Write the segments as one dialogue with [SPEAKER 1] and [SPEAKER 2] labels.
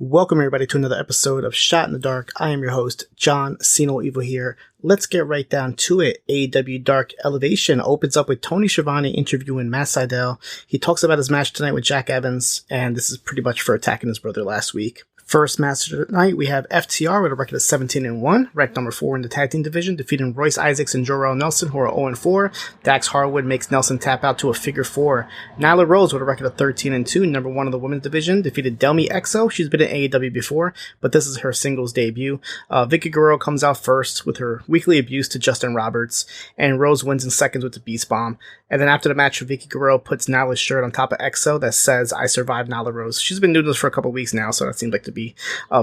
[SPEAKER 1] Welcome everybody to another episode of Shot in the Dark. I am your host, John Siino Evil here. Let's get right down to it. AEW Dark Elevation opens up with Tony Schiavone interviewing Matt Sydal. He talks about his match tonight with Jack Evans, and this is pretty much for attacking his brother last week. First match of the night, we have FTR with a record of 17-1, ranked number 4 in the tag team division, defeating Royce Isaacs and Jorel Nelson, who are 0-4. Dax Harwood makes Nelson tap out to a figure 4. Nyla Rose with a record of 13-2, number 1 in the women's division, defeated Delmi Exo. She's been in AEW before, but this is her singles debut. Vicky Guerrero comes out first with her weekly abuse to Justin Roberts, and Rose wins in seconds with the Beast Bomb. And then after the match, Vicky Guerrero puts Nyla's shirt on top of Exo that says, "I survived Nyla Rose." She's been doing this for a couple weeks now, so that seems like to be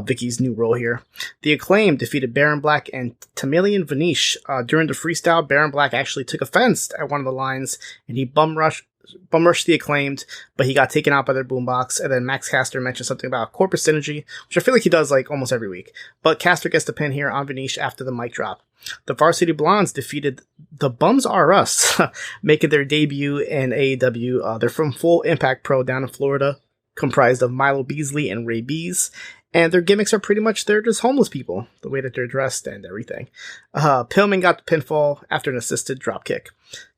[SPEAKER 1] Vicky's new role here. The Acclaim defeated Baron Black and Tamilian Vanish. During the freestyle, Baron Black actually took offense at one of the lines, and he bum rushed the Acclaimed, but he got taken out by their boombox. And then Max Caster mentioned something about corporate synergy, which I feel like he does like almost every week. But Caster gets the pin here on Vanish after the mic drop. The Varsity Blondes defeated the Bums R Us, making their debut in AEW. They're from Full Impact Pro down in Florida, comprised of Milo Beasley and Ray Bees. And their gimmicks are pretty much, they're just homeless people, the way that they're dressed and everything. Pillman got the pinfall after an assisted dropkick.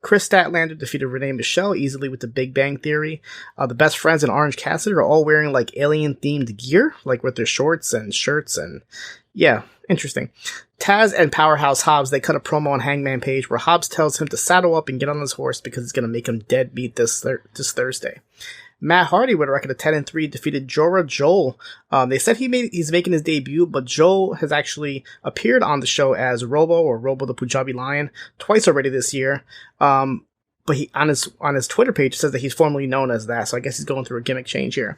[SPEAKER 1] Chris Statlander defeated Renee Michelle easily with the Big Bang Theory. The Best Friends and Orange Cassidy are all wearing like alien-themed gear, like with their shorts and shirts, and yeah, interesting. Taz and Powerhouse Hobbs, they cut a promo on Hangman Page where Hobbs tells him to saddle up and get on his horse because it's going to make him deadbeat this Thursday. Matt Hardy with a record of 10-3 defeated Jora Joel. They said he's making his debut, but Joel has actually appeared on the show as Robo the Punjabi Lion twice already this year. But he on his Twitter page says that he's formerly known as that, so I guess he's going through a gimmick change here.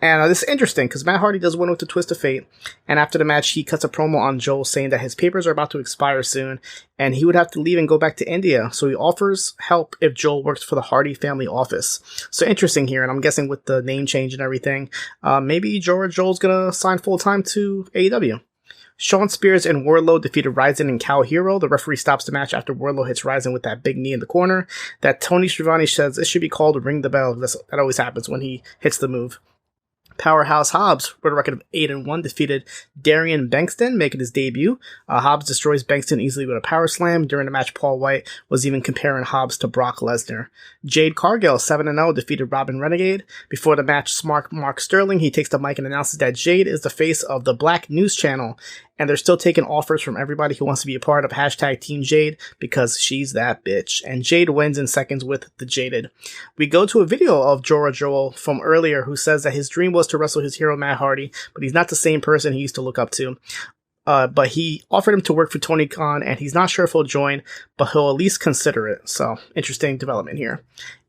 [SPEAKER 1] And this is interesting because Matt Hardy does win with the Twist of Fate, and after the match he cuts a promo on Joel saying that his papers are about to expire soon, and he would have to leave and go back to India, so he offers help if Joel works for the Hardy family office. So interesting here, and I'm guessing with the name change and everything, maybe Joel's gonna sign full-time to AEW. Shawn Spears and Wardlow defeated Ryzen and Cow Hero. The referee stops the match after Wardlow hits Ryzen with that big knee in the corner. That Tony Schiavone says this should be called Ring the Bell. That always happens when he hits the move. Powerhouse Hobbs, with a record of 8-1, defeated Darian Bankston, making his debut. Hobbs destroys Bankston easily with a power slam. During the match, Paul White was even comparing Hobbs to Brock Lesnar. Jade Cargill, 7-0, defeated Robin Renegade. Before the match, Mark Sterling, he takes the mic and announces that Jade is the face of the Black News Channel, and they're still taking offers from everybody who wants to be a part of hashtag Team Jade because she's that bitch. And Jade wins in seconds with the Jaded. We go to a video of Jora Joel from earlier who says that his dream was to wrestle his hero Matt Hardy, but he's not the same person he used to look up to. But he offered him to work for Tony Khan, and he's not sure if he'll join, but he'll at least consider it. So, interesting development here.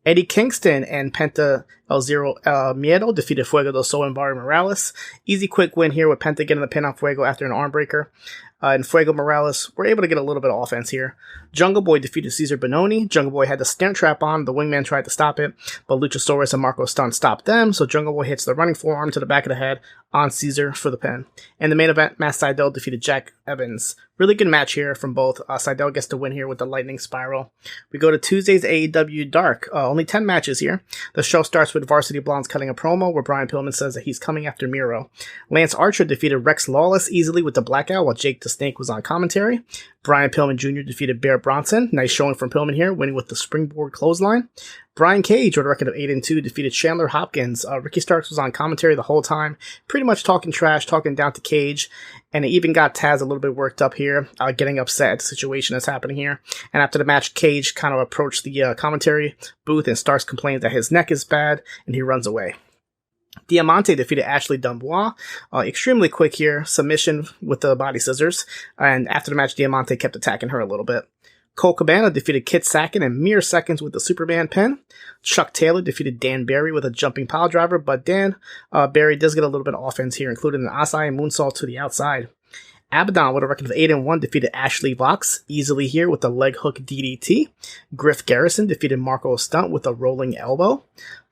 [SPEAKER 1] Eddie Kingston and Penta El Zero Miedo defeated Fuego del Sol and Barry Morales. Easy quick win here with Penta getting the pin on Fuego after an arm breaker. And Fuego Morales were able to get a little bit of offense here. Jungle Boy defeated Cesar Bononi. Jungle Boy had the snare trap on. The wingman tried to stop it, but Luchasaurus and Marco Stunt stopped them, so Jungle Boy hits the running forearm to the back of the head on Caesar for the pin. In the main event, Matt Sydal defeated Jack Evans. Really good match here from both. Sydal gets the win here with the lightning spiral. We go to Tuesday's AEW Dark. Only 10 matches here. The show starts with Varsity Blondes cutting a promo where Brian Pillman says that he's coming after Miro. Lance Archer defeated Rex Lawless easily with the blackout while Jake the Snake was on commentary. Brian Pillman Jr. defeated Bear Bronson. Nice showing from Pillman here, winning with the springboard clothesline. Brian Cage, with a record of 8-2, defeated Chandler Hopkins. Ricky Starks was on commentary the whole time, pretty much talking trash, talking down to Cage, and it even got Taz a little bit worked up here, getting upset at the situation that's happening here. And after the match, Cage kind of approached the commentary booth, and Starks complains that his neck is bad, and he runs away. Diamante defeated Ashley Dubois. Extremely quick here, submission with the body scissors, and after the match, Diamante kept attacking her a little bit. Cole Cabana defeated Kit Sackett in mere seconds with the Superman pin. Chuck Taylor defeated Dan Barry with a jumping pile driver, but Dan Barry does get a little bit of offense here, including an Asai moonsault to the outside. Abaddon, with a record of 8-1, defeated Ashley Vox easily here with a leg hook DDT. Griff Garrison defeated Marco Stunt with a rolling elbow.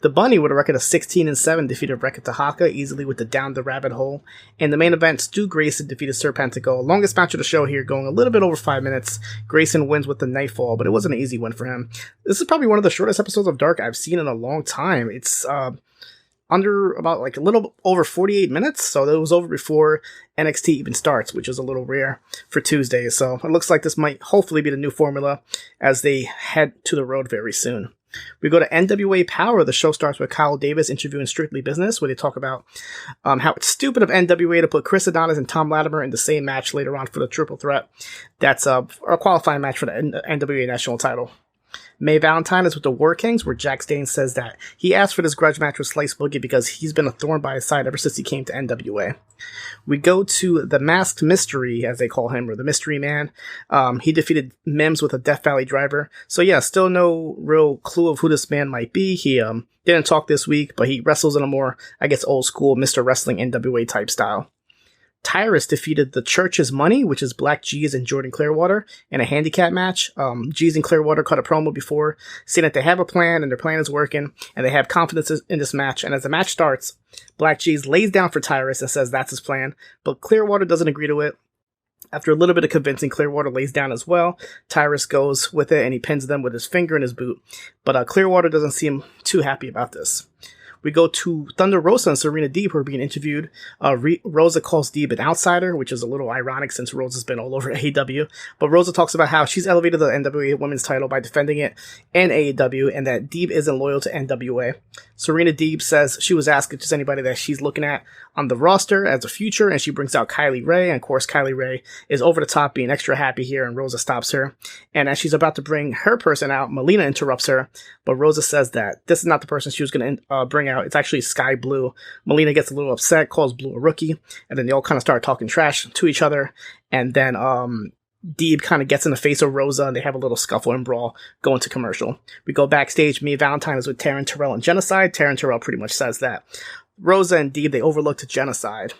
[SPEAKER 1] The Bunny, with a record of 16-7, defeated Reka Tahaka easily with the down the rabbit hole. In the main event, Stu Grayson defeated Serpentico. Longest match of the show here, going a little bit over 5 minutes. Grayson wins with the Nightfall, but it wasn't an easy win for him. This is probably one of the shortest episodes of Dark I've seen in a long time. It's under about like a little over 48 minutes. So it was over before NXT even starts, which is a little rare for Tuesdays. So it looks like this might hopefully be the new formula as they head to the road very soon. We go to NWA Powerrr. The show starts with Kyle Davis interviewing Strictly Business, where they talk about how it's stupid of NWA to put Chris Adonis and Thom Latimer in the same match later on for the triple threat. That's a qualifying match for the NWA National Title. May Valentine is with the War Kings, where Jack Stane says that he asked for this grudge match with Slice Boogie because he's been a thorn by his side ever since he came to NWA. We go to the Masked Mystery, as they call him, or the Mystery Man. He defeated Mims with a Death Valley driver. So yeah, still no real clue of who this man might be. He didn't talk this week, but he wrestles in a more, I guess, old school Mr. Wrestling NWA type style. Tyrus defeated the Church's Money, which is Black G's and Jordan Clearwater, in a handicap match. G's and Clearwater cut a promo before, saying that they have a plan and their plan is working, and they have confidence in this match. And as the match starts, Black G's lays down for Tyrus and says that's his plan, but Clearwater doesn't agree to it. After a little bit of convincing, Clearwater lays down as well. Tyrus goes with it and he pins them with his finger in his boot, but Clearwater doesn't seem too happy about this. We go to Thunder Rosa and Serena Deeb, who are being interviewed. Rosa calls Deeb an outsider, which is a little ironic since Rosa's been all over AEW. But Rosa talks about how she's elevated the NWA Women's title by defending it in AEW, and that Deeb isn't loyal to NWA. Serena Deeb says she was asked if there's anybody that she's looking at on the roster as a future, and she brings out Kylie Rae, and of course Kylie Rae is over the top being extra happy here, and Rosa stops her. And as she's about to bring her person out, Melina interrupts her, but Rosa says that this is not the person she was going to bring out. It's actually Skye Blue. Melina gets a little upset, calls Blue a rookie, and then they all kind of start talking trash to each other, and then Deeb kind of gets in the face of Rosa, and they have a little scuffle and brawl, go into commercial. We go backstage. May Valentine is with Taryn Terrell and Genocide. Taryn Terrell pretty much says that Rosa and Deeb, they overlooked Genocide.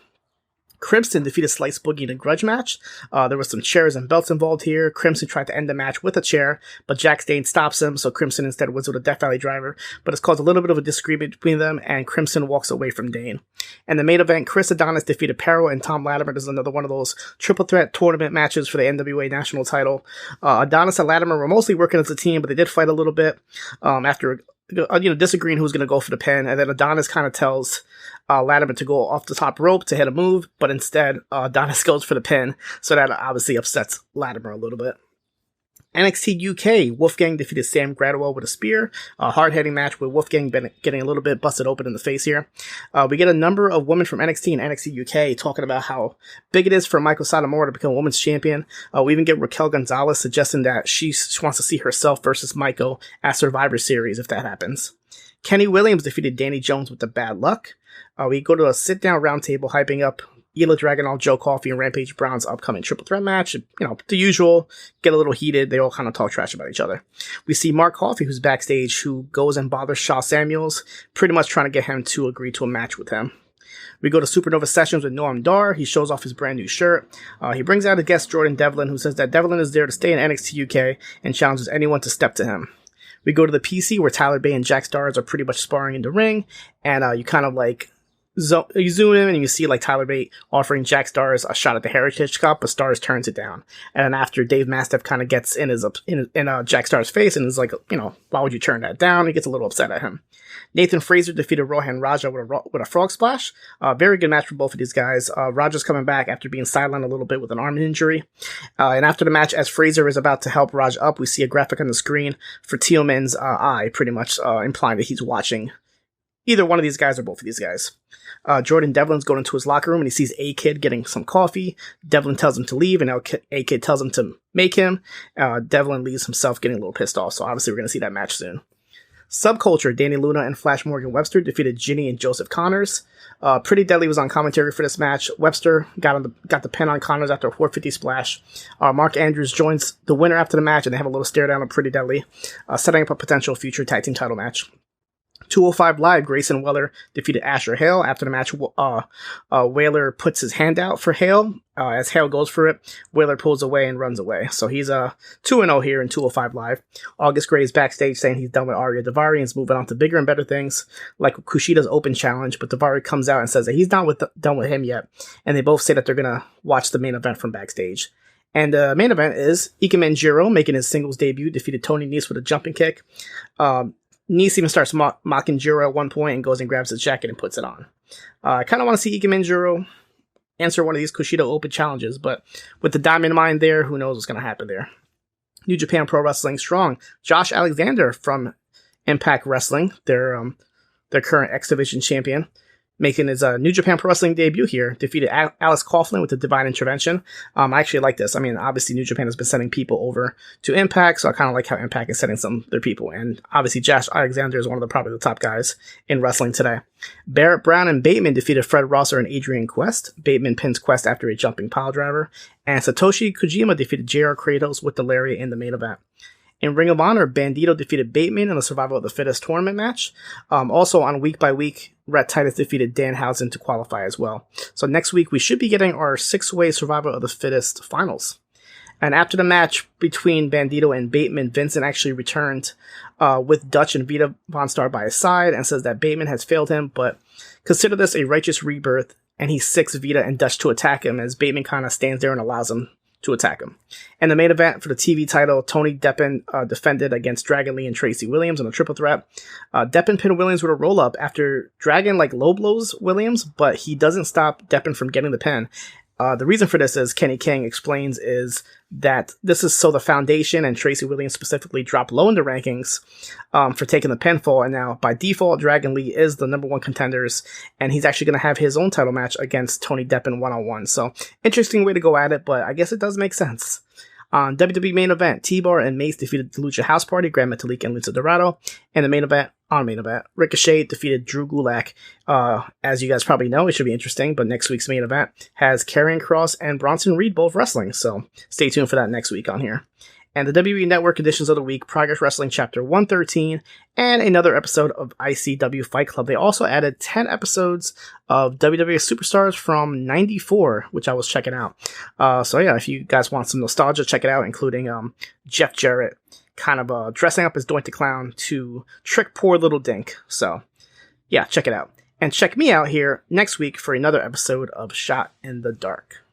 [SPEAKER 1] Crimson defeated Slice Boogie in a grudge match. There were some chairs and belts involved here. Crimson tried to end the match with a chair, but Jack Stane stops him, so Crimson instead wins with a Death Valley driver, but it's caused a little bit of a disagreement between them, and Crimson walks away from Dane. And the main event, Chris Adonis defeated Parrow and Thom Latimer. This is another one of those triple threat tournament matches for the NWA National Title. Adonis and Latimer were mostly working as a team, but they did fight a little bit after disagreeing who's going to go for the pin, and then Adonis kind of tells Latimer to go off the top rope to hit a move, but instead Adonis goes for the pin, so that obviously upsets Latimer a little bit. NXT UK, Wolfgang defeated Sam Gradwell with a spear. A hard-hitting match with Wolfgang getting a little bit busted open in the face here. We get a number of women from NXT and NXT UK talking about how big it is for Michael Satomura to become a women's champion. We even get Raquel Gonzalez suggesting that she wants to see herself versus Michael at Survivor Series if that happens. Kenny Williams defeated Danny Jones with the bad luck. We go to a sit-down roundtable hyping up Ela Dragunov, Joe Coffey, and Rampage Brown's upcoming triple threat match. The usual, get a little heated. They all kind of talk trash about each other. We see Mark Coffey, who's backstage, who goes and bothers Shaw Samuels, pretty much trying to get him to agree to a match with him. We go to Supernova Sessions with Noam Dar. He shows off his brand new shirt. He brings out a guest, Jordan Devlin, who says that Devlin is there to stay in NXT UK and challenges anyone to step to him. We go to the PC where Tyler Bay and Jack Stars are pretty much sparring in the ring, and you kind of you zoom in and you see Tyler Bate offering Jack Stars a shot at the Heritage Cup, but Stars turns it down. And then after Dave Mastiff kind of gets in Jack Stars' face and is like, why would you turn that down? He gets a little upset at him. Nathan Fraser defeated Rohan Raja with a frog splash. Very good match for both of these guys. Raja's coming back after being sidelined a little bit with an arm injury. And after the match, as Fraser is about to help Raja up, we see a graphic on the screen for Tealman's eye, pretty much implying that he's watching either one of these guys or both of these guys. Jordan Devlin's going into his locker room and he sees A-Kid getting some coffee. Devlin tells him to leave, and A-Kid tells him to make him. Devlin leaves himself getting a little pissed off, so obviously we're going to see that match soon. Subculture, Danny Luna and Flash Morgan Webster defeated Ginny and Joseph Connors. Pretty Deadly was on commentary for this match. Webster got the pin on Connors after a 450 splash. Mark Andrews joins the winner after the match, and they have a little stare down on Pretty Deadly, setting up a potential future tag team title match. 205 Live, Grayson Weller defeated Asher Hale. After the match, Whaler puts his hand out for Hale. As Hale goes for it, Whaler pulls away and runs away. So he's 2-0 here in 205 Live. August Gray is backstage saying he's done with Arya Daivari and is moving on to bigger and better things, like Kushida's open challenge, but Daivari comes out and says that he's not done with him yet, and they both say that they're going to watch the main event from backstage. And the main event is Ike Manjiro, making his singles debut, defeated Tony Nese with a jumping kick. Nice even starts mocking Jiro at one point and goes and grabs his jacket and puts it on. I kind of want to see Ikemen Jiro answer one of these Kushida Open challenges, but with the Diamond Mine there, who knows what's going to happen there. New Japan Pro Wrestling Strong. Josh Alexander from Impact Wrestling, their current X Division champion, making his New Japan Pro Wrestling debut here, defeated Alex Coughlin with the Divine Intervention. I actually like this. I mean, obviously New Japan has been sending people over to Impact, so I kind of like how Impact is sending some of their people. And obviously Josh Alexander is one of probably the top guys in wrestling today. Barrett Brown and Bateman defeated Fred Rosser and Adrian Quest. Bateman pins Quest after a jumping pile driver. And Satoshi Kojima defeated JR Kratos with the lariat in the main event. In Ring of Honor, Bandito defeated Bateman in the Survival of the Fittest tournament match. Also on Week by Week, Rhett Titus defeated Danhausen to qualify as well. So next week, we should be getting our 6-way Survival of the Fittest finals. And after the match between Bandito and Bateman, Vincent actually returned with Dutch and Vita Von Star by his side and says that Bateman has failed him, but consider this a righteous rebirth, and he seeks Vita and Dutch to attack him as Bateman kind of stands there and allows him to attack him. And the main event for the TV title, Tony Deppen defended against Dragon Lee and Tracy Williams in a triple threat. Deppen pinned Williams with a roll-up after Dragon low blows Williams, but he doesn't stop Deppen from getting the pin. The reason for this, as Kenny King explains, is that this is so the Foundation and Tracy Williams specifically drop low in the rankings for taking the pinfall, and now by default Dragon Lee is the number 1 contenders, and he's actually going to have his own title match against Tony Deppen one-on-one. So interesting way to go at it, but I guess it does make sense. On WWE main event, T-Bar and Mace defeated the Lucha House Party, Gran Metalik and Lince Dorado. And the main event, Ricochet defeated Drew Gulak. As you guys probably know, it should be interesting, but next week's main event has Karrion Kross and Bronson Reed both wrestling, so stay tuned for that next week on here. And the WWE Network editions of the week, Progress Wrestling Chapter 113, and another episode of ICW Fight Club. They also added 10 episodes of WWE Superstars from 94, which I was checking out. So yeah, if you guys want some nostalgia, check it out, including Jeff Jarrett kind of dressing up as Doink the Clown to trick poor little Dink. So yeah, check it out. And check me out here next week for another episode of Shot in the Dark.